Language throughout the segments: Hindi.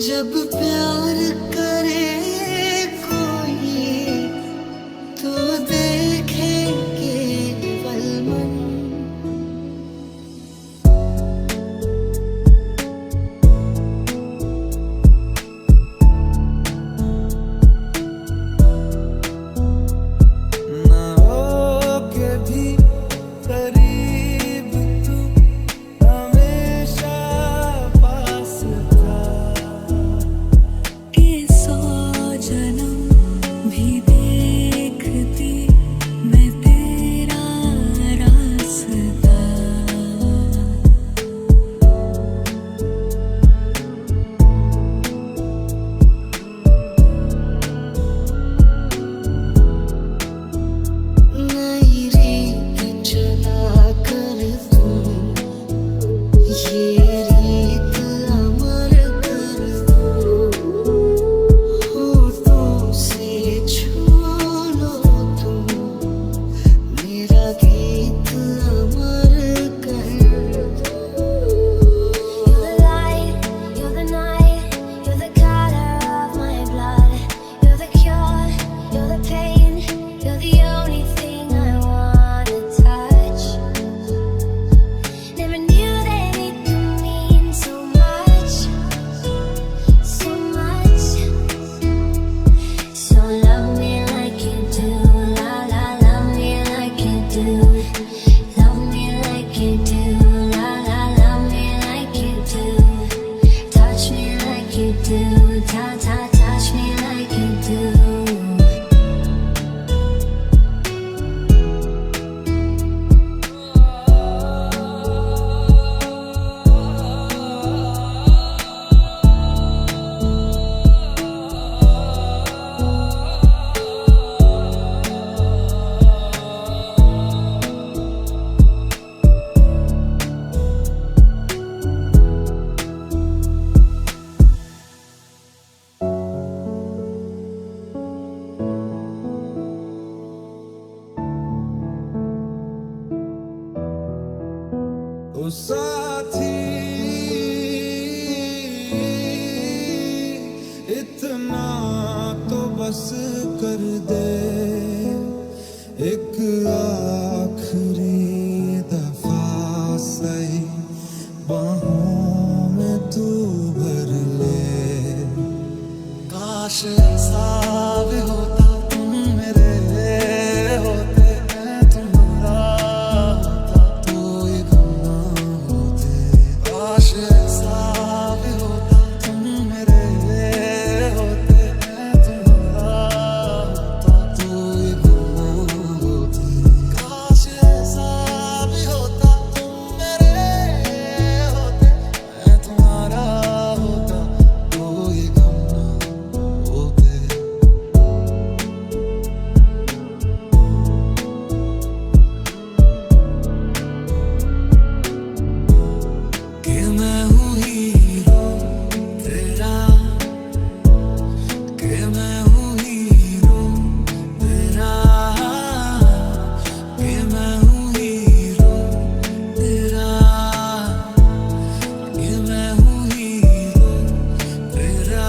जब प्यार करे कोई तो देखे केवल मन। ना हो के भी करीब तू हमेशा पास था। ये 100 जन्म भी देखती मैं तेरा रास्ता। नई रीत चला कर तू ये रीत अमर कर दो। होठों से छू लो तुम मेरा गीत अमर कर दो। You're the light, you're the night, you're the color of my blood. You're the cure, you're the pain, you're the only thing I wanna touch. Never knew that it could mean साथी इतना तो बस कर दे, एक आखिरी दफा सही बाहों में तू भर ले। काश ऐसा भी होता तुम मेरे होते, मैं तुम्हारा होता तो ये गम ना होते। काश ऐसा भी होता तुम मेरे होते, मैं तुम्हारा होता तो ये गम ना होते। काश ऐसा भी होता तुम मेरे होते, मैं तुम्हारा होता तो ये गम ना होते। कि मैं हूँ हीरो तेरा, कि मैं हूँ हीरो तेरा, कि मैं हूँ हीरो तेरा, कि मैं हूँ हीरो तेरा।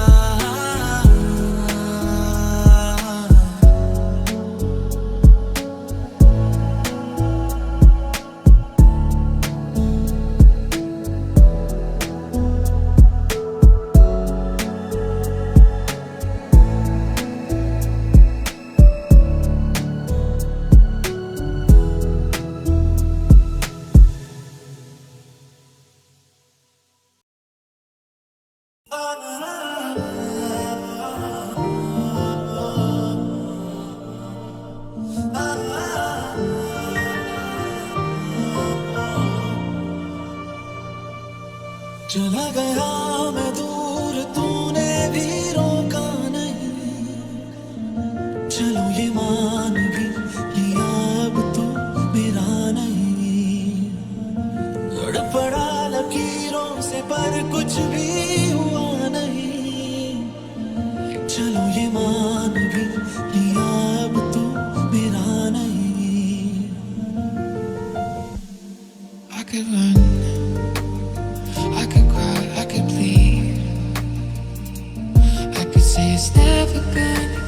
चला गया मैं दूर, तूने भी रोका नहीं। चलो ये मान भी लिया अब तो मेरा नहीं। गड़बड़ा लकीरों से पर कुछ भी हुआ नहीं। चलो ये मान भी लिया अब तो मेरा नहीं। I could run, I could cry, I could bleed. I could say it's never gonna